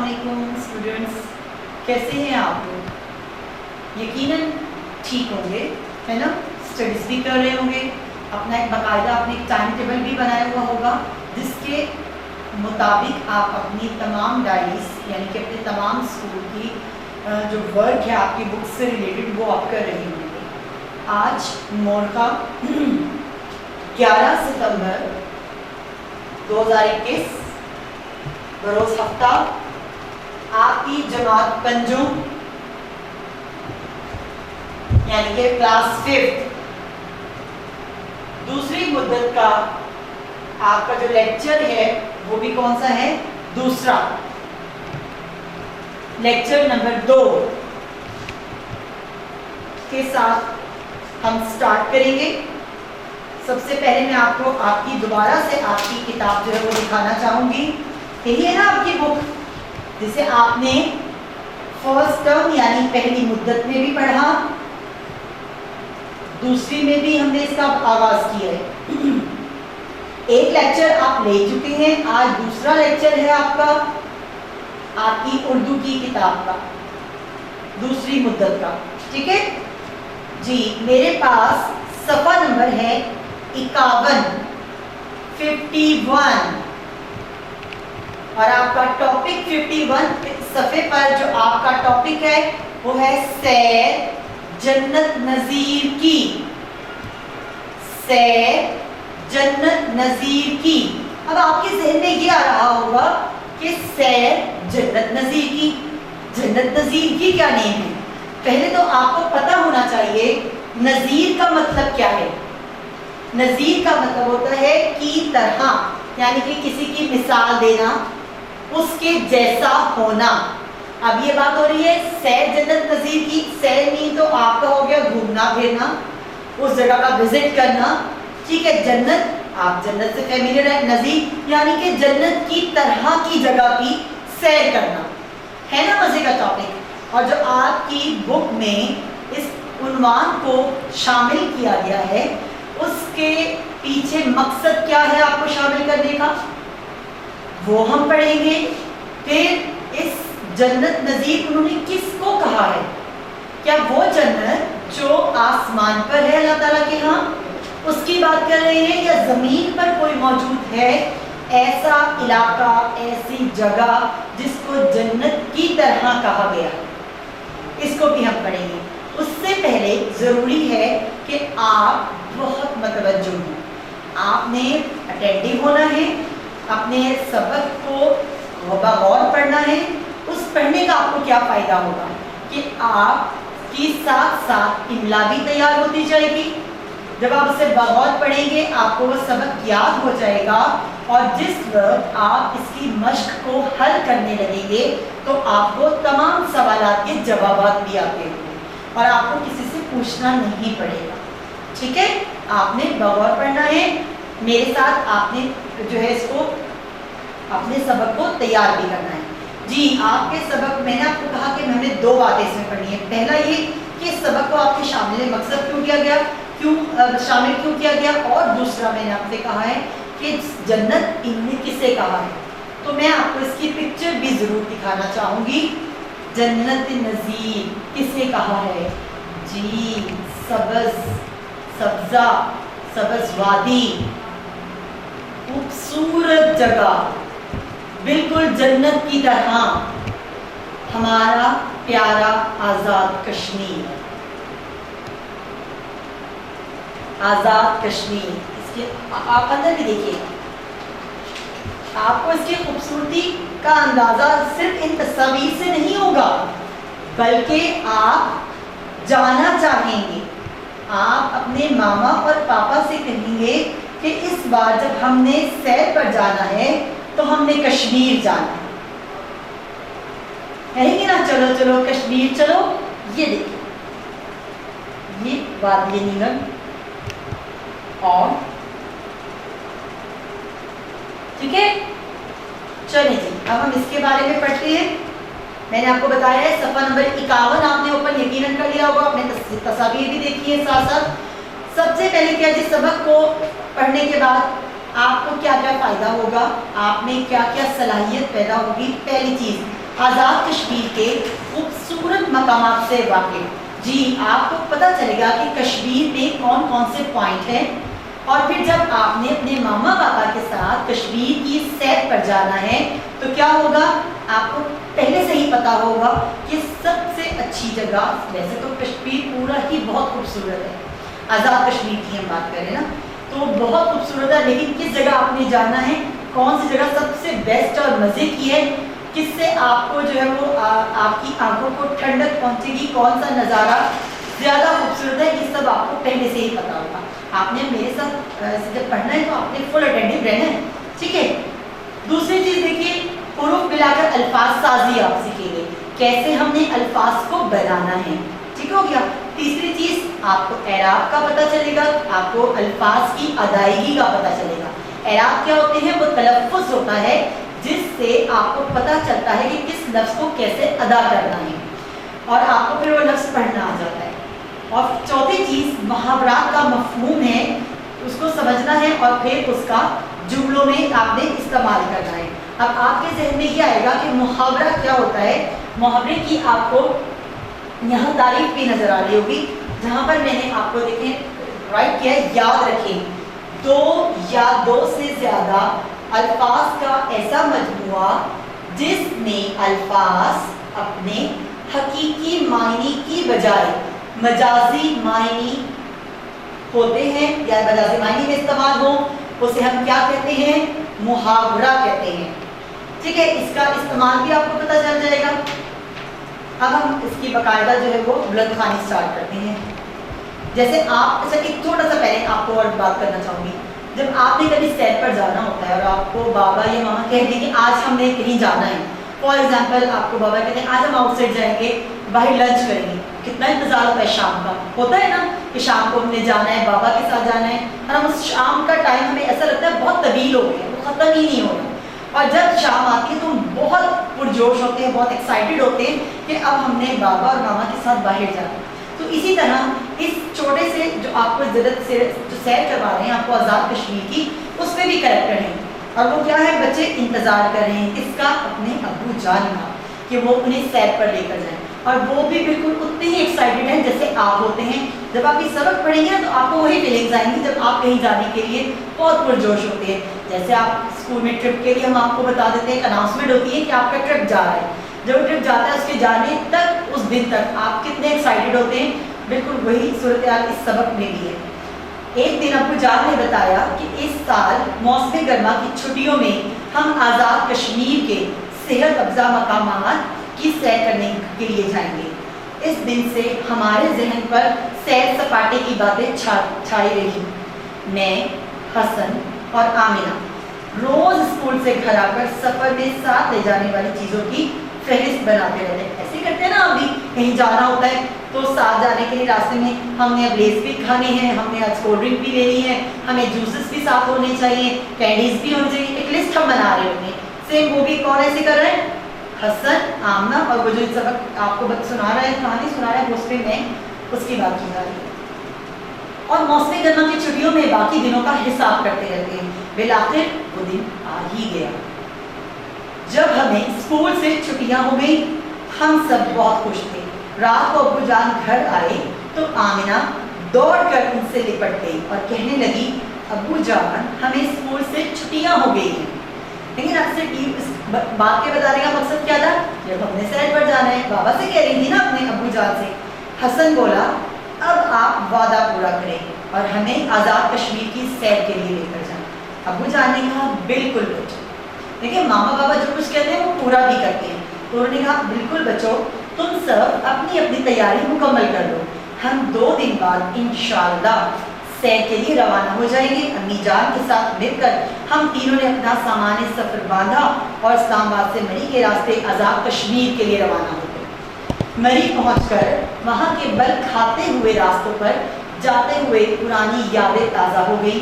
علیکم اسٹوڈنٹس، کیسے ہیں آپ لوگ؟ یقیناً ٹھیک ہوں گے، ہے نا؟ اسٹڈیز بھی کر رہے ہوں گے، اپنا ایک باقاعدہ آپ نے ایک ٹائم ٹیبل بھی بنایا ہوا ہوگا جس کے مطابق آپ اپنی تمام ڈائریز یعنی کہ اپنے تمام اسکول کی جو ورک ہے آپ کی بکس سے ریلیٹڈ وہ آپ کر رہے ہوں گے۔ آج مورخہ 11 ستمبر 2021 بروز ہفتہ آپ کی جماعت پنجم یعنی کہ کلاس 5 دوسری مدت کا آپ کا جو لیکچر ہے وہ بھی کون سا ہے؟ دوسرا لیکچر نمبر 2 کے ساتھ ہم سٹارٹ کریں گے۔ سب سے پہلے میں آپ کو آپ کی دوبارہ سے آپ کی کتاب جو ہے وہ دکھانا چاہوں گی۔ یہی ہے نا آپ کی بک جسے آپ نے فرسٹ ٹرم یعنی پہلی مدت میں بھی پڑھا، دوسری میں بھی ہم نے اس کا آغاز کیا ہے۔ ایک لیکچر آپ لے چکے ہیں، آج دوسرا لیکچر ہے آپ کا آپ کی اردو کی کتاب کا دوسری مدت کا، ٹھیک ہے جی؟ میرے پاس صفحہ نمبر ہے 51 اور آپ کا ٹاپک 51 صفحے پر جو آپ کا ٹاپک ہے وہ ہے سیر جنت نظیر کی۔ سیر جنت نظیر کی۔ اب آپ کے ذہن میں یہ آ رہا ہوگا کہ سیر جنت نظیر کی، جنت نظیر کی کیا نیم ہے؟ پہلے تو آپ کو پتہ ہونا چاہیے نظیر کا مطلب کیا ہے۔ نظیر کا مطلب ہوتا ہے کی طرح، یعنی کہ کسی کی مثال دینا، اس کے جیسا ہونا۔ اب یہ بات ہو رہی ہے سیر جنت نظیر کی۔ سیر مین تو آپ کا ہو گیا گھومنا پھرنا، اس جگہ کا وزٹ کرنا، ٹھیک ہے؟ جنت آپ جنت سے فیملیئر ہے، نظیر یعنی کہ جنت کی طرح کی جگہ کی سیر کرنا، ہے نا مزے کا ٹاپک؟ اور جو آپ کی بک میں اس عنوان کو شامل کیا گیا ہے اس کے پیچھے مقصد کیا ہے آپ کو شامل کرنے کا وہ ہم پڑھیں گے۔ پھر اس جنت نظیر انہوں نے کس کو کہا ہے؟ کیا وہ جنت جو آسمان پر ہے اللہ تعالیٰ کے ہاں اس کی بات کر رہے ہیں، یا زمین پر کوئی موجود ہے ایسا علاقہ ایسی جگہ جس کو جنت کی طرح کہا گیا؟ اس کو بھی ہم پڑھیں گے۔ اس سے پہلے ضروری ہے کہ آپ بہت متوجہ ہوں، آپ نے اٹینٹیو ہونا ہے، اپنے سبق کو بغور پڑھنا ہے۔ اس پڑھنے کا آپ کو کیا فائدہ ہوگا کہ آپ کی ساتھ ساتھ املا بھی تیار ہوتی جائے گی۔ جب آپ اسے بغور پڑھیں گے آپ کو وہ سبق یاد ہو جائے گا، اور جس وقت آپ اس کی مشق کو حل کرنے لگیں گے تو آپ کو تمام سوالات کے جوابات بھی آتے ہوں گے اور آپ کو کسی سے پوچھنا نہیں پڑے گا، ٹھیک ہے؟ آپ نے بغور پڑھنا ہے، میرے ساتھ آپ نے جو ہے اس کو اپنے سبق کو تیار بھی کرنا ہے۔ جی آپ کے سبق میں نے آپ کو کہا کہ ہم نے 2 باتیں اس میں پڑھنی ہے۔ پہلا یہ کہ اس سبق کو آپ کے شامل مقصد کیوں کیا گیا، شامل کیوں کیا گیا، اور دوسرا میں نے آپ سے کہا ہے کہ جنت ان نے کسے کہا ہے۔ تو میں آپ کو اس کی پکچر بھی ضرور دکھانا چاہوں گی۔ جنت نظیر کسے کہا ہے؟ جی سبزہ سبز وادی، خوبصورت جگہ، بالکل جنت کی طرح، ہمارا پیارا آزاد کشمیر۔ آزاد کشمیر، اس کے آپ اندر بھی دیکھیے، آپ کو اس کی خوبصورتی کا اندازہ صرف ان تصاویر سے نہیں ہوگا بلکہ آپ جانا چاہیں گے، آپ اپنے ماما اور پاپا سے کہیں گے کہ اس بار جب ہم نے سیر پر جانا ہے تو ہم نے کشمیر جانا ہے، کہیں گے نا چلو چلو کشمیر چلو۔ یہ دیکھیں یہ وادی نیلم، اور ٹھیک ہے چلیں جی اب ہم اس کے بارے میں پڑھتے ہیں۔ میں نے آپ کو بتایا ہے صفحہ نمبر 51 آپ نے اوپر یقیناً کر لیا ہوگا، آپ نے تصاویر بھی دیکھی ہے ساتھ ساتھ۔ سب سے پہلے کیا جس سبق کو پڑھنے کے بعد آپ کو کیا کیا فائدہ ہوگا، آپ میں کیا کیا صلاحیت پیدا ہوگی؟ پہلی چیز आज़ाद कश्मीर के खूबसूरत मकामात से वाकिफ। जी, आपको पता चलेगा कि कश्मीर में कौन कौन से पॉइंट हैं, और फिर जब आपने अपने मामा पापा के साथ कश्मीर की सैर पर जाना है तो क्या होगा, आपको पहले से ही पता होगा कि सबसे अच्छी जगह, वैसे तो कश्मीर पूरा ही बहुत खूबसूरत है, आज़ाद कश्मीर की हम बात करें ना तो बहुत खूबसूरत है, लेकिन किस जगह आपने जाना है, कौन सी जगह सबसे बेस्ट और मज़े की है, किससे आपको जो है वो आपकी आंखों को ठंडक पहुंचेगी, कौन सा नज़ारा ज़्यादा खूबसूरत है, ये सब आपको पहले से ही पता होगा। आपने मेरे साथ जब पढ़ना है तो आपने फुल अटेंटिव रहना है, ठीक है। दूसरी चीज़ देखिए, हुरूफ मिलाकर अल्फाज साजी आप सीखेंगे, कैसे हमने अल्फाज को बनाना है, ठीक हो गया। तीसरी चीज़, आपको एराब का पता चलेगा, आपको अल्फाज की अदायगी का पता चलेगा। एराब क्या होते हैं, वो तलफ़्फ़ुज़ होता है जिससे आपको पता चलता है कि किस लफ्ज़ को कैसे अदा करना है, और आपको फिर वो लफ्ज़ पढ़ना आ जाता है। और चौथी चीज़, मुहावरात का मफ़हूम है, उसको समझना है और फिर उसका जुमलों में आपने इस्तेमाल करना है। अब आपके जहन में ये आएगा कि मुहावरा क्या होता है। मुहावरे की आपको यहाँ तारीफ भी नज़र आ रही होगी, जहाँ पर मैंने आपको देखें राइट किया है, याद रखें, दो या दो से ज़्यादा अल्फाज का ऐसा मजमुआ जिसमें अल्फाज अपने हकीकी मायने की बजाय मजाजी मायने होते हैं या मजाजी मायने में इस्तेमाल हो, उसे हम क्या कहते हैं, मुहावरा कहते हैं, ठीक है। इसका इस्तेमाल भी आपको पता चल जाएगा। अब हम इसकी बाकायदा जो है वो बुलंद खानी स्टार्ट करते हैं। जैसे आप, अच्छा एक छोटा सा पहले आपको और बात करना चाहूँगी, जब आपने कभी सैर पर जाना होता है और आपको बाबा या मामा कहते हैं कि आज हमने कहीं जाना है, फॉर एग्जाम्पल आपको बाबा कहते हैं आज हम आउटसाइड जाएंगे, बाहर लंच करेंगे, कितना इंतजार होता है शाम का, होता है ना कि शाम को हमने जाना है, बाबा के साथ जाना है, और हम उस शाम का टाइम हमें ऐसा लगता है बहुत तवील हो गया, वो ख़त्म ही नहीं हो रहा, और जब शाम आती है तो हम बहुत पुरजोश होते हैं, बहुत एक्साइटेड होते हैं कि अब हमने बाबा और मामा के साथ बाहर जाना है। तो इसी तरह इस छोटे से जो आपको ज़रूरत से जो सैर करवा रहे हैं आपको आज़ाद कश्मीर की, उसमें भी करेक्टर हैं, और वो क्या है, बच्चे इंतज़ार कर रहे हैं किसका, अपने अब्बू जान का, कि वो उन्हें सैर पर लेकर जाएं, और वो भी बिल्कुल उतने ही एक्साइटेड हैं जैसे आप होते हैं। जब आप ये सबक पढ़ेंगे ना तो आपको वही फीलिंग्स आएंगी जब आप कहीं जाने के लिए बहुत पुरजोश होते हैं। जैसे आप स्कूल में ट्रिप के लिए हम आपको बता देते हैं, एक अनाउंसमेंट होती है कि आपका ट्रिप जा रहा है, जब ट्रिप जाता है उसके जाने तक, उस दिन तक आप कितने एक्साइटेड होते हैं, बिल्कुल वही सूरत हाल इस सबक में भी है। एक दिन अब्बू जान ने बताया कि इस साल मौसम गर्मा की छुट्टियों में हम आज़ाद कश्मीर के सेहत अफजा मकामात की सैर करने के लिए जाएंगे। इस दिन से हमारे जहन पर सैर सपाटे की बातें छाई रही। मैं, हसन और आमिना रोज स्कूल से घर आकर सफ़र में साथ ले जाने वाली चीज़ों की फहरिस्त बनाते रहते हैं। ऐसे करते हैं ना, अभी कहीं जाना होता है तो साथ जाने के लिए रास्ते में हमने अब लेस भी खाने हैं, हमने आज कोल्ड ड्रिंक भी लेनी है, हमें जूसेस भी साथ होने चाहिए, कैंडीज भी होनी चाहिए, एक लिस्ट हम बना रहे होंगे। सेम वो भी कौन ऐसे कर रहे हैं, हसन, आमना, और वो जो सबक आपको सुना रहा है, कहानी सुना रहा है, उस पर मैं उसकी बात की जा रही है। और मौसम गर्मा की छुट्टियों में बाकी दिनों का हिसाब करते रहते हैं। बिलाखिर वो दिन आ ही गया जब हमें स्कूल से छुट्टियां हो गई। हम सब बहुत खुश थे। रात को अब्बू जान घर आए तो आमिना दौड़कर उनसे लिपट गई और कहने लगी, अब्बू जान हमें स्कूल से छुट्टियां हो गई हैं। लेकिन अक्सर इस बात के बताने का मकसद क्या था, जब हमने सैर पर जाना है, बाबा से कह रही थी ना अपने अब्बू जान से। हसन बोला, अब आप वादा पूरा करें और हमें आज़ाद कश्मीर की सैर के लिए लेकर जाएं। अब्बू जान ने कहा, बिल्कुल बच्चों। देखिए मामा बाबा जो कुछ कहते हैं वो पूरा भी करते हैं। तो उन्होंने कहा, बिल्कुल बच्चों, तुम सब अपनी अपनी तैयारी मुकम्मल कर लो, हम 2 दिन बाद इंशाअल्लाह सैर के लिए रवाना हो जाएंगे। अम्मी जान के साथ मिलकर हम तीनों ने अपना सामान सफ़र बांधा और इस्लामाबाद से मरी के रास्ते आज़ाद कश्मीर के लिए रवाना हो गए। मरी पहुंचकर वहां के बल खाते हुए रास्तों पर जाते हुए पुरानी यादें ताज़ा हो गई।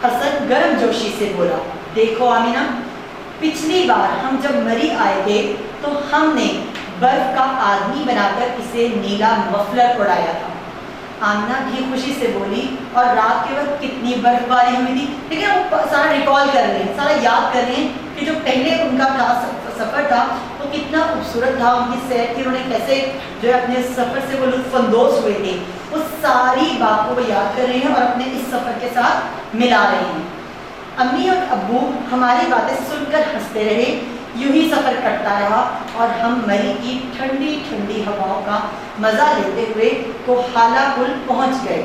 हसन गर्म जोशी से बोला, देखो आमिना, पिछली बार हम जब मरी आए थे तो हमने बर्फ का आदमी बनाकर इसे नीला मफलर उड़ाया था। आमिना भी खुशी से बोली, और रात के वक्त कितनी बर्फबारी हुई थी। लेकिन वो सारा रिकॉल कर रहे हैं, सारा याद कर रहे हैं कि जो पहले उनका था सफ़र था वो कितना खूबसूरत था, उनकी सैर थी, उन्होंने कैसे जो है अपने सफ़र से वो लुत्फ़अंदोज़ हुए थे, उस सारी बात को वो याद कर रहे हैं और अपने इस सफ़र के साथ मिला रहे हैं। अम्मी और अब्बू हमारी बातें सुनकर हंसते रहे, यूं ही सफ़र कटता रहा और हम मरी की ठंडी ठंडी हवाओं का मज़ा लेते हुए कोहाला पुल पहुँच गए।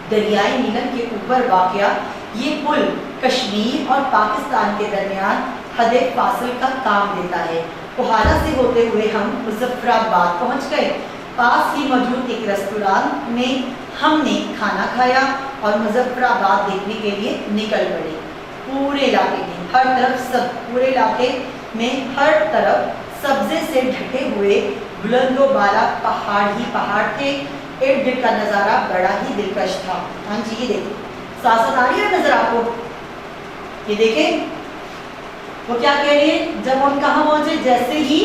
दरियाई नीलम के ऊपर वाक़या ये पुल कश्मीर और पाकिस्तान के दरमियान हद फासिल का काम देता है। कोहाला से होते हुए हम मुजफ्फराबाद पहुँच गए। पास ही मौजूद एक रेस्टोरेंट में हमने खाना खाया और मुजफ्फराबाद देखने के लिए निकल पड़े। पूरे इलाके में हर तरफ सब्जे से ढके हुए बुलंदो बाला पहाड़ ही पहाड़ थे। इर्द गिर्द का नज़ारा बड़ा ही दिलकश था। हाँ जी, ये देखिए, साथ साथ आ रही है नजर आपको, ये देखें वो क्या कह रही है। जब हम कहाँ पहुंचे, जैसे ही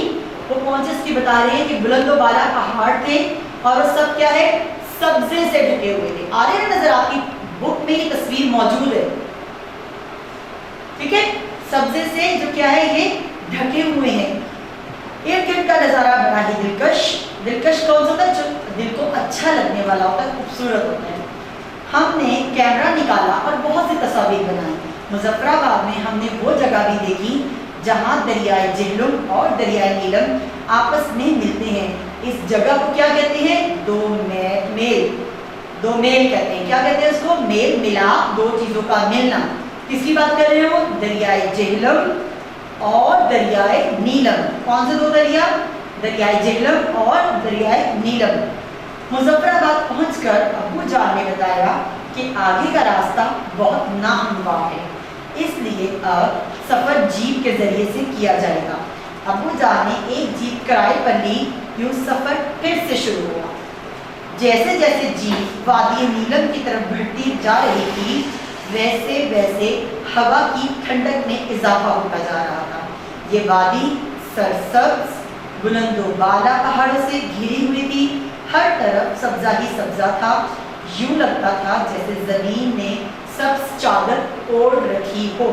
वो पहुंचे इसकी बता रहे हैं कि बुलंदो बाला पहाड़ थे और वो सब क्या है, सब्जे से ढके हुए थे। आ रहे हैं नजर, आपकी बुक में ये तस्वीर मौजूद है, ठीक है। सब्जे से जो क्या है ये ढके हुए हैं। इर्द गिर्द का नज़ारा बड़ा ही दिलकश कौन सा होता है, जो दिल को अच्छा लगने वाला होता है, खूबसूरत होता है। हमने कैमरा निकाला और बहुत सी तस्वीरें बनाई। मुजफ्फराबाद में हमने वो जगह भी देखी जहाँ दरियाए जेहलम और दरियाए नीलम आपस में मिलते हैं। इस जगह को क्या कहते हैं, दो मेल कहते हैं। क्या कहते हैं उसको, मेल, मिलाप, दो चीज़ों का मिलना। किसकी बात कर रहे हैं वो, दरियाए जेहलम और दरियाए नीलम। कौन से दो दरिया, दरियाए जेहलम और दरियाए नीलम। मुजफ्फराबाद पहुंचकर अब्बू जान ने बताया कि आगे का रास्ता बहुत नाहमवार है, इसलिए अब सफ़र जीप के ज़रिए से किया जाएगा। अब्बू जान ने एक जीप किराए पर ली। यूँ सफ़र फिर से शुरू हुआ। जैसे जैसे जीप वादी नीलम की तरफ बढ़ती जा रही थी, वैसे वैसे हवा की ठंडक में इजाफा होता जा रहा था। ये वादी सरसब्ज बुलंदो बाला पहाड़ों से घिरी हुई थी। हर तरफ सब्जा ही सब्जा था। यूं लगता था जैसे जमीन ने सब्ज चादर ओढ़ रखी हो।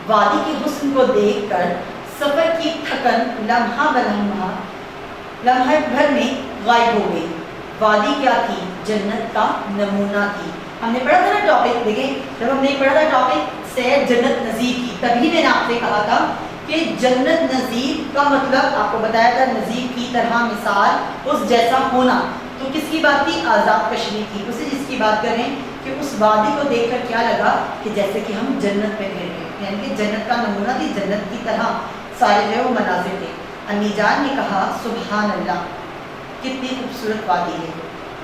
वादी के हुस्न को देखकर सफर की थकन लम्हा भर में गायब हो गई। वादी क्या थी, जन्नत का नमूना थी। हमने पढ़ा था ना टॉपिक, देखें जब हमने पढ़ा था टॉपिक सैर जन्नत नज़ीर की, तभी मैंने आपसे कहा था कि जन्नत नज़ीर का मतलब आपको बताया था, नज़ीर की तरह, मिसाल, उस जैसा होना। तो किसकी बात थी, आज़ाद कश्मीर की। उसे जिसकी बात करें कि उस वादी को देखकर क्या लगा कि जैसे कि हम जन्नत में फिर गए, यानी कि जन्नत का नमूना थी, जन्नत की तरह सारे जो है वो मनाज़िर थे। अम्मी जान ने कहा, सुभान अल्लाह, कितनी खूबसूरत वादी है।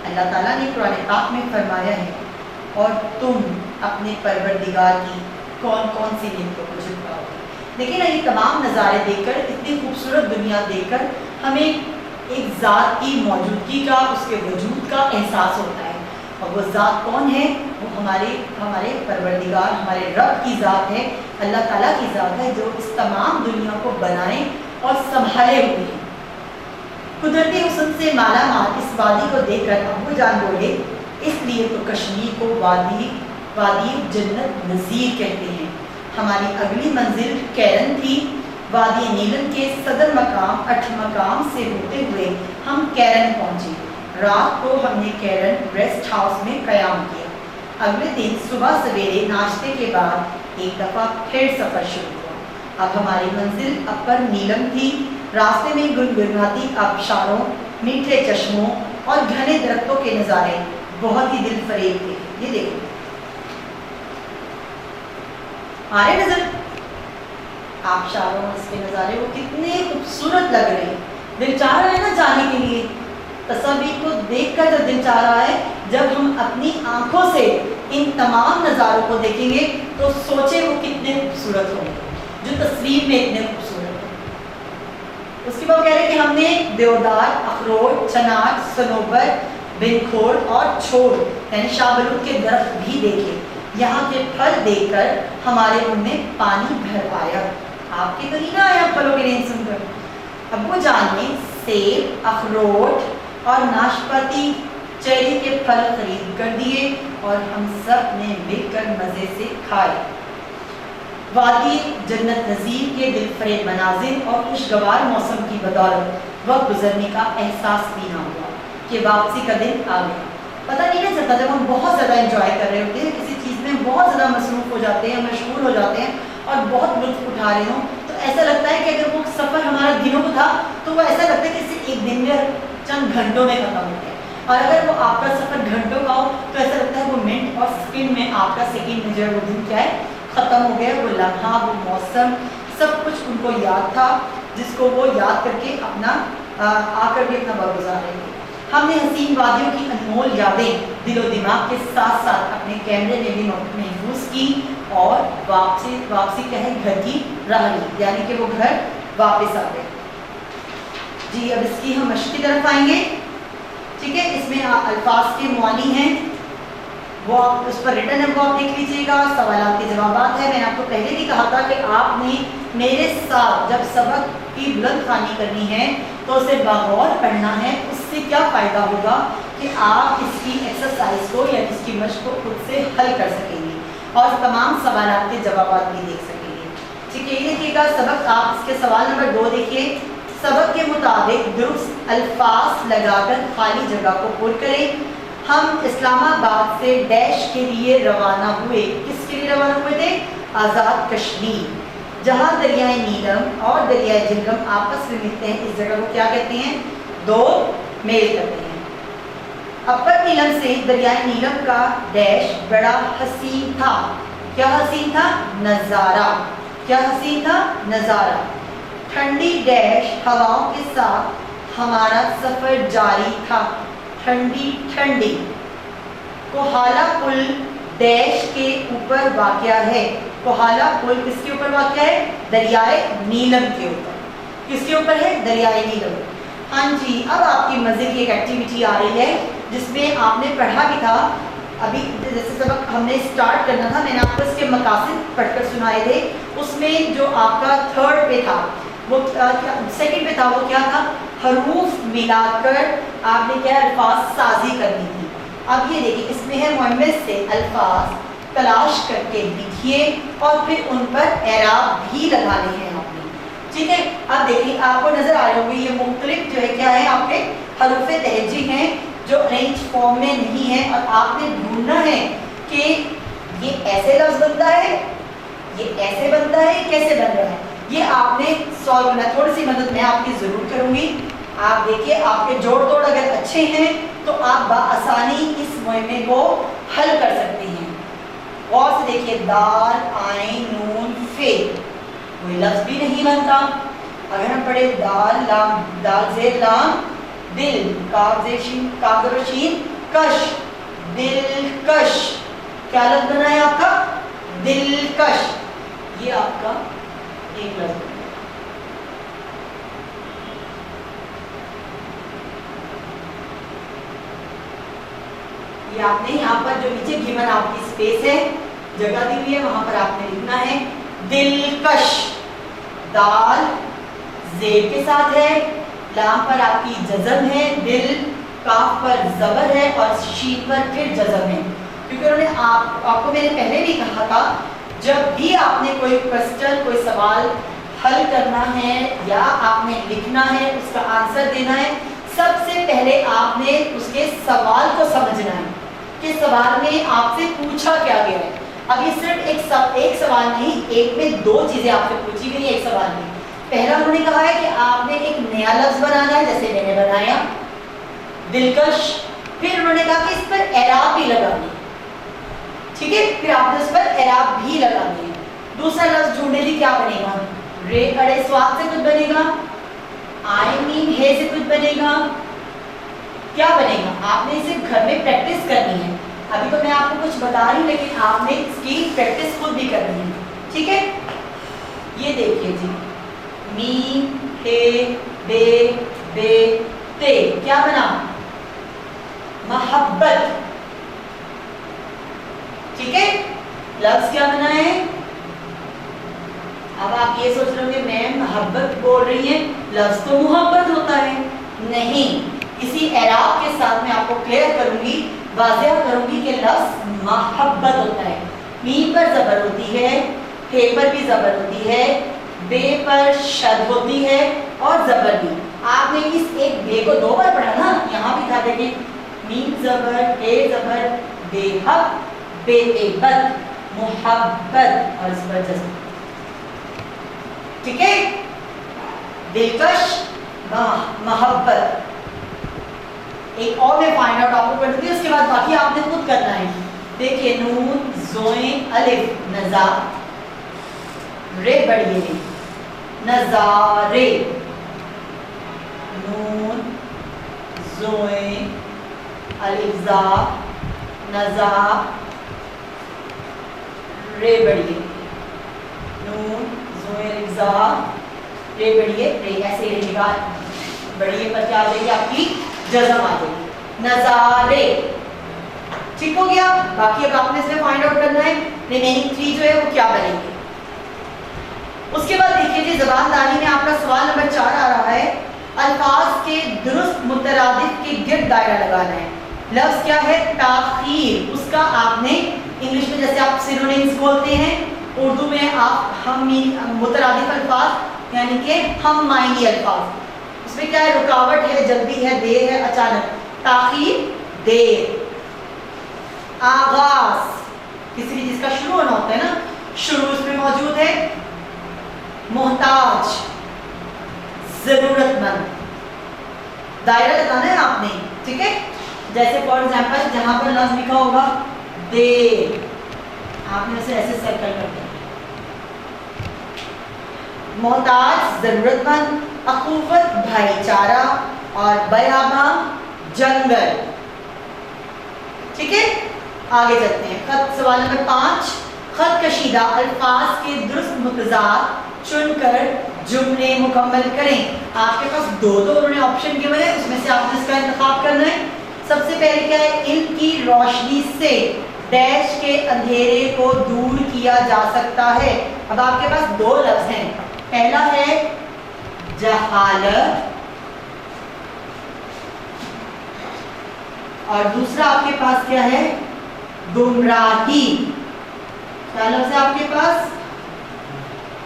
अल्लाह ताला ने कुरान पाक में फरमाया है, और तुम अपने परवरदिगार की कौन कौन सी नेमतों को झुकाओगे। देखिए ना, ये तमाम नज़ारे देखकर, इतनी खूबसूरत दुनिया देखकर हमें एक ज़ात की मौजूदगी का, उसके वजूद का एहसास होता है। और वो ज़ात कौन है, वो हमारे परवरदिगार, हमारे रब की ज़ात है, अल्लाह ताला की ज़ात है, जो इस तमाम दुनिया को बनाए और संभाले हुए हैं। कुदरती हुस्न से माला माल इस वादी को देखकर अब्बू जान बोले, इसलिए तो कश्मीर को वादी जन्नत नज़ीर कहते हैं। हमारी अगली मंजिल कैरन थी। वादी नीलम के सदर मकाम अठमकाम से होते हुए हम कैरन पहुंचे। रात को हमने कैरन रेस्ट हाउस में क़याम किया। अगले दिन सुबह सवेरे नाश्ते के बाद एक दफ़ा फिर सफ़र शुरू हुआ। अब हमारी मंजिल अपर नीलम थी। रास्ते में गुनगुनाती आबशारों, मीठे चश्मों और घने दरख्तों के नज़ारे बहुत ही दिल फरेब थे। ये देखो, आ रहे नजर आबशारों, इसके नज़ारे वो कितने खूबसूरत लग रहे हैं। दिल चाह रहा है ना जाने के लिए। तस्वीर को देखकर जब दिल चाह रहा है, जब हम अपनी आंखों से इन तमाम नज़ारों को देखेंगे तो सोचे वो कितने खूबसूरत होंगे जो तस्वीर में इतने खूबसूरत हैं। उसके बाद कह रहे हैं कि हमने देवदार, अखरोट, चनार, सनोबर, बिनखोर और छोड़ यानी शाहबलूत के दरख्त भी देखे। यहाँ के फल देखकर हमारे मुंह में पानी भर आया। आपके तो नहीं ना आया फलों के नेम सुनकर। अब्बू जान ने सेब, अखरोट और नाशपाती, चेरी के फल खरीद कर दिए और हम सब ने मिलकर मज़े से खाए। وادی جنت نظیر کے دل فریب مناظر اور خوشگوار موسم کی بدولت وقت گزرنے کا احساس بھی نہ ہوا کہ واپسی کا دن آ گیا. پتہ نہیں نہ چلتا جب ہم بہت زیادہ انجوائے کر رہے ہوتے ہیں کسی چیز میں, بہت زیادہ مصروف ہو جاتے ہیں, مشغول ہو جاتے ہیں اور بہت لطف اٹھا رہے ہوں, تو ایسا لگتا ہے کہ اگر وہ سفر ہمارا دنوں کو تھا تو وہ ایسا لگتا ہے کہ اسے ایک دن میں چند گھنٹوں میں ختم ہو گیا, اور اگر وہ آپ کا سفر گھنٹوں کا ہو تو ایسا لگتا ہے وہ منٹ اور سیکنڈ میں, آپ کا سیکنڈ میں جو ہے وہ دن کیا ہے ختم ہو گیا. وہ لمحہ, وہ موسم, سب کچھ ان کو یاد تھا جس کو وہ یاد کر کے اپنا آ کر کے اپنا وقت گزار رہے تھے. ہم نے حسین وادیوں کی انمول یادیں دل و دماغ کے ساتھ ساتھ اپنے کیمرے میں بھی محفوظ کی اور واپسی کیا ہے گھر کی راہ لی, یعنی کہ وہ گھر واپس آ گئے. جی اب اس کی ہم مشق کی طرف آئیں گے. ٹھیک ہے, اس میں الفاظ کے معانی ہیں, وہ آپ اس پر ریٹن ہے, وہ آپ دیکھ لیجیے گا. سوالات کے جوابات ہیں. میں نے آپ کو پہلے بھی کہا تھا کہ آپ نے میرے ساتھ جب سبق کی بلند خوانی کرنی ہے تو اسے بغور پڑھنا ہے. اس سے کیا فائدہ ہوگا کہ آپ اس کی ایکسرسائز کو یا اس کی مشق کو خود سے حل کر سکیں گے اور تمام سوالات کے جوابات بھی دیکھ سکیں گے. ٹھیک ہے, یہ دیکھیے گا سبق, آپ اس کے سوال نمبر 2 دیکھیے. سبق کے مطابق درست الفاظ لگا کر خالی جگہ کو پر کریں. ہم اسلام آباد سے ڈیش کے لیے روانہ ہوئے. کس کے لیے روانہ ہوئے تھے؟ آزاد کشمیر, جہاں دریائے نیلم اور دریائے جہلم آپس میں ملتے ہیں. اس جگہ کو کیا کہتے ہیں؟ 2 میل کرتے ہیں. اپر نیلم سے دریائے نیلم کا ڈیش بڑا حسین تھا. کیا حسین تھا؟ نظارہ. کیا حسین تھا؟ نظارہ. ٹھنڈی ڈیش ہواؤں کے ساتھ ہمارا سفر جاری تھا. ٹھنڈی ٹھنڈی. کوہالا پل ڈیش کے اوپر واقع ہے. کوہالا پل کس کے اوپر واقع ہے؟ دریائے نیلم کے اوپر. کس کے اوپر ہے؟ دریائے نیلم. ہاں جی, اب آپ کی مزے کی ایک ایکٹیویٹی آ رہی ہے جس میں آپ نے پڑھا بھی تھا. ابھی جیسے سبق ہم نے اسٹارٹ کرنا تھا, میں نے آپ کو اس کے مقاصد پڑھ کر سنائے تھے. اس میں جو آپ کا 3rd پہ تھا, وہ 2nd پہ تھا, وہ کیا تھا؟ حروف ملا کر آپ نے کیا الفاظ سازی کرنی تھی. اب یہ دیکھیں, اس میں ہے مؤنث سے الفاظ تلاش کر کے لکھیے اور پھر ان پر اعراب بھی لگانے ہیں آپ نے. ٹھیک ہے, اب دیکھیں آپ کو نظر آ رہے ہوں گے یہ مختلف جو ہے کیا ہے آپ کے حروف تہجی ہیں جو ارینج فارم میں نہیں ہے, اور آپ نے ڈھونڈنا ہے کہ یہ ایسے لفظ بنتا ہے, یہ ایسے بنتا ہے, کیسے بن رہا ہے. یہ آپ نے سالو کرنا. تھوڑی سی مدد میں آپ کی ضرور کروں گی. آپ دیکھیے, آپ کے جوڑ توڑ اگر اچھے ہیں تو آپ بآسانی اس مہمے کو حل کر سکتے ہیں. غور سے دیکھیے, دال عین نون فے, کوئی لفظ بھی نہیں بنتا. اگر ہم پڑھے دال لام, دال زیر لام دل, کاف زیر شین, کاف زیر شین کش, دلکش. کیا لفظ بنا ہے آپ کا؟ دلکش. یہ آپ کا ایک لفظ. یہ آپ نے یہاں پر جو نیچے گیون آپ کی اسپیس ہے, جگہ دی ہوئی ہے, وہاں پر آپ نے لکھنا ہے دلکش. دال زیر کے ساتھ ہے, لام پر آپ کی جزم ہے, دل کاف پر زبر ہے اور شین پر پھر جزم ہے. کیونکہ انہوں نے آپ کو میں نے پہلے بھی کہا تھا, جب بھی آپ نے کوئی کوسچن, کوئی سوال حل کرنا ہے یا آپ نے لکھنا ہے, اس کا آنسر دینا ہے, سب سے پہلے آپ نے اس کے سوال کو سمجھنا ہے کہ سوال میں آپ سے پوچھا کیا گیا ہے. اب یہ صرف ایک سوال نہیں, ایک میں 2 چیزیں آپ سے پوچھی گئی ایک سوال میں. پہلا انہوں نے کہا ہے کہ آپ نے ایک نیا لفظ بنانا ہے, جیسے میں نے بنایا دلکش. پھر انہوں نے کہا کہ اس پر اعراب بھی لگانی ہے. ٹھیک ہے, پھر آپ نے اس پر اعراب بھی لگانی ہے. دوسرا لفظ ڈھونڈے جی, کیا بنے گا؟ رے اڑے سواد سے کچھ بنے گا, آئی مین ہے سے کچھ بنے گا, کیا بنے گا؟ آپ نے اسے گھر میں پریکٹس کرنی ہے. ابھی تو میں آپ کو کچھ بتا رہی ہوں لیکن آپ نے اس کی پریکٹس خود بھی کرنی ہے. ٹھیک ہے, یہ دیکھیے جی, میم ہے بے بے تے, کیا بنا؟ محبت. ٹھیک ہے, لفظ کیا بنا ہے؟ اب آپ یہ سوچ رہے ہوں کہ میں محبت بول رہی ہیں, لفظ تو محبت ہوتا ہے. نہیں, اسی اعراب کے ساتھ میں آپ کو کلیئر کروں گی, واضح کروں گی کہ لفظ محبت ہوتا ہے. میم پر زبر ہوتی ہے, टे पर भी जबर होती है, बे पर शद होती है और जबर भी। आपने इस एक बे को 2 बार पढ़ा ना, यहाँ भी था देखिए, मीम जबर, हे जबर, बेहक, बेएबत, मुहब्बत और जबरदस्त। ठीक है, दिलकश, मोहब्बत। एक और मैं फाइंड आउट आपको कर दूंगी, उसके बाद बाकी आपने खुद करना है। देखिए, नून जोए अलिफ, नजा रे बड़ी है, नजारे, नून जोए अलिफ जा, नजा रे बड़ी है, नून जोए अलिफ जा रे बड़ी है, रे ऐसे रहेगा, बड़ी है पर क्या आ जाएगी आपकी जज़म आ जाएगी, नजारे। ठीक हो गया। बाकी अब आपने इसमें फाइंड आउट करना है रिमेनिंग 3 जो है वो क्या बनेंगे। उसके बाद देखिए जी, ज़बानदारी में आपका सवाल नंबर 4 आ रहा है, अल्फाज के दुरुस्त मुतरादिफ के गिर्द दायरा लगाना है। लफ्ज़ क्या है? ताखीर। उसका आपने इंग्लिश में जैसे आप सिनोनिम्स बोलते हैं, उर्दू में आप हम मुतरादिफ अल्फाज यानी कि हम मायनी अल्फाज, उसमें क्या है? रुकावट है, जल्दी है, देर है, अचानक। ताखीर, देर। आगाज, किसी भी चीज का शुरू होना होता है ना, शुरू उसमें मौजूद है। मोहताज, जरूरतमंद। दायरा लगाना है आपने, ठीक है। जैसे फॉर एग्जाम्पल जहां पर लफ्ज लिखा होगा देर, आपने उसे ऐसे सर्कल कर दिया। मोहताज, जरूरतमंद, अखुवत, भाईचारा और बयाबा, जंगल। ठीक है, आगे चलते हैं। खत सवाल नंबर 5, खत कशीदा अल्फाज के दुरुस्त मुतज़ाद चुनकर जुमले मुकम्मल करें। आपके पास 2 उन्होंने ऑप्शन गिवन है, उसमें से आपने इसका इंतखाब करना है। सबसे पहले क्या है? इल्म की रोशनी से डैश के अंधेरे को दूर किया जा सकता है। अब आपके पास 2 लफ्ज हैं, पहला है जहालत और दूसरा आपके पास क्या है? गुमराही। क्या लफ्ज है आपके पास?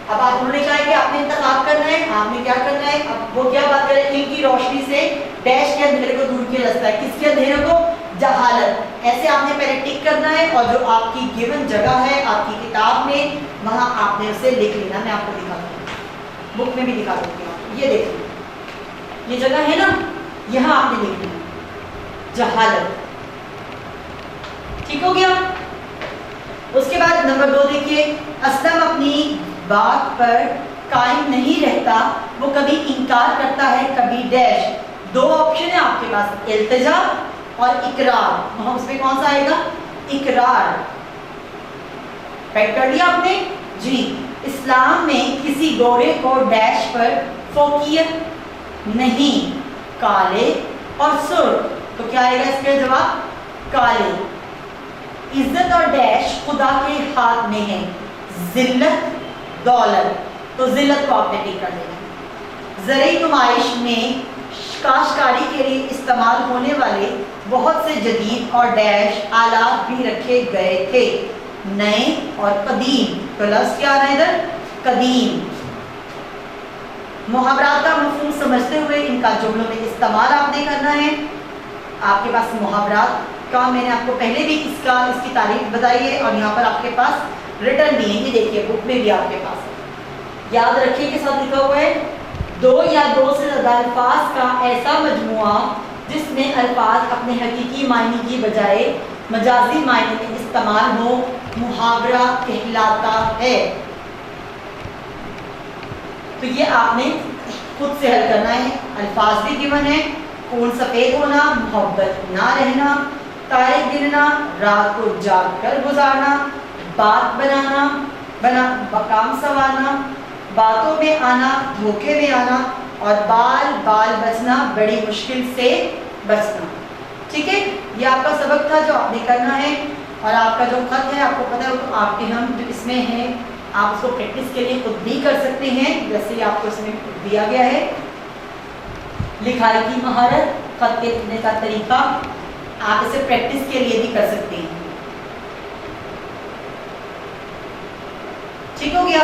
अब आप उन्होंने कहा है कि आपने इंतखाब करना है, आपने क्या करना है? अब वो क्या बात करें? इनकी रोशनी से डैश के अंधेरे को दूर किया जाता है। किसके अंधेरे को? जहालत। ऐसे आपने पहले टिक करना है और जो आपकी गिवन जगह है आपकी किताब में, वहां आपने उसे लिख लेना। मैं आपको दिखाती हूँ, बुक में भी दिखा दूंगी आपको। ये देखिए, ये जगह है ना, यहाँ आपने लिख लेना जहालत। ठीक हो गया। उसके बाद नंबर 2 देखिए, असलम अपनी बात पर कायम नहीं रहता, वो कभी इनकार करता है, कभी डैश। 2 ऑप्शन है आपके पास, इल्तिजा और इकरार। वहां उसमें कौन सा आएगा? इकरार। पैक कर लिया आपने जी। इस्लाम में किसी गोरे को डैश पर फोकियत नहीं, काले और सुर्ख। तो क्या आएगा इसका जवाब? काले। इज्जत और डैश खुदा के हाथ में है, जिल्लत, दौलत। तो जिल्लत को आपने टिक कर देना। ज़रई नुमाइश में काश्तकारी के लिए इस्तेमाल होने वाले बहुत से जदीद और डैश आलात भी रखे गए थे, नए और कदीम। तो लफ्ज़ क्या आ रहा है इधर? कदीम। मुहावरात का मफ़हूम समझते हुए इनका जुमलों में इस्तेमाल आपने करना है। आपके पास मुहावरात का मैंने आपको पहले भी इसकी तारीफ बताई है और यहाँ पर आपके पास रिटर्न भी है। ये देखिए, बुक में भी आपके पास है। याद रखिए के साथ लिखा हुआ है 2 या 2 से ज़्यादा अल्फाज का ऐसा मजमुआ जिसमें अल्फाज अपने हकीकी मायने की बजाय मजाजी मायने में इस्तेमाल हो, मुहावरा कहलाता है। तो ये आपने खुद से हल करना है। अल्फाज भी गिवन है, खून सफ़ेद होना, मोहब्बत ना रहना, तारीख गिनना, रात को जाग कर गुजारना, बात काम संवारना, बातों में आना, धोखे में आना और बाल बचना, बड़ी मुश्किल से बचना। ठीक है, ये आपका सबक था जो आपने करना है। और आपका जो खत है आपको पता है तो आपके हम जो इसमें है, आप उसको प्रैक्टिस के लिए खुद भी कर सकते हैं, जैसे ही आपको इसमें दिया गया है। लिखाई की महारत, खत के लिखने का तरीका, आप इसे प्रैक्टिस के लिए भी कर सकते हैं। ठीक हो गया,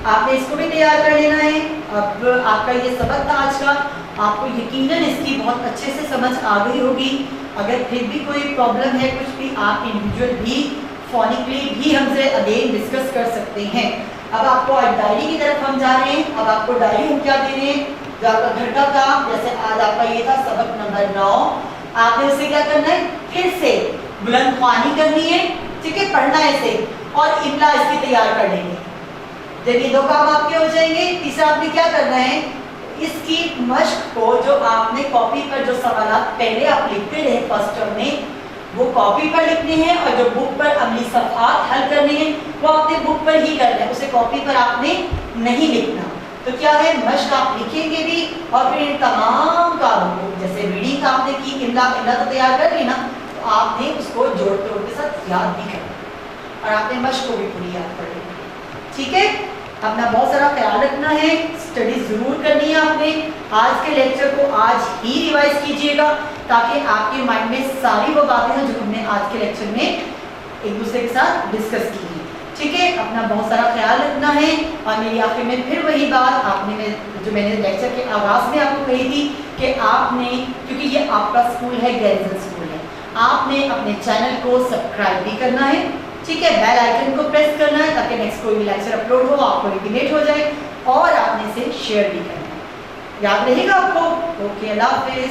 आपने इसको भी तैयार कर लेना है। अब आपका ये सबक था आज का, आपको यकीनन इसकी बहुत अच्छे से समझ आ गई होगी। अगर फिर भी कोई प्रॉब्लम है कुछ भी, आप इंडिविजुअल भी फोनिकली भी हमसे अगेन डिस्कस कर सकते हैं। अब आपको आज डायरी की तरफ हम जा रहे हैं। अब आपको डायरी हम क्या दे रहे हैं, जो आपका घर का काम, जैसे आज आपका ये था सबक नंबर 9, आपने उसे क्या करना है, फिर से बुलंद ख्वानी करनी है, ठीक है, पढ़ना है इसे और इमला इसकी तैयार कर लेंगे। जब ये दो काम आपके हो जाएंगे, तीसरा आपने क्या करना है, इसकी मश्क को जो आपने कॉपी पर जो सवाल पहले आप लिखते रहे फर्स्ट टर्म में, वो कॉपी पर लिखने हैं और जो बुक पर अमली सफ़हात हल करने हैं वो आपने बुक पर ही करना है, उसे कॉपी पर आपने नहीं लिखना। तो क्या है, मश्क आप लिखेंगे भी और फिर इन तमाम कामों को, जैसे रीडिंग का आपने की, इमला तो तैयार कर ली ना, तो आपने उसको जोड़ तोड़ के साथ याद भी करना और आपने मश्क को भी पूरी याद कर लेनी, ठीक है। अपना बहुत सारा ख्याल रखना है, स्टडी जरूर करनी है आपने। आज के लेक्चर को आज ही रिवाइज कीजिएगा ताकि आपके माइंड में सारी वो बातें हैं जो हमने आज के लेक्चर में एक दूसरे के साथ डिस्कस की है, ठीक है। अपना बहुत सारा ख्याल रखना है और मेरी आखिर में फिर वही बात आपने जो मैंने लेक्चर के आगाज में आपको कही थी कि आपने, क्योंकि ये आपका स्कूल है, गैरिसन स्कूल है, आपने अपने चैनल को सब्सक्राइब भी करना है, ठीक है, बेल आइकन को प्रेस करना है ताकि नेक्स्ट कोई भी लेक्चर अपलोड हो आपको इंटीमेट हो जाए और आपने इसे शेयर भी करना है। याद रहेगा आपको? ओके, अल्लाह हाफिज़।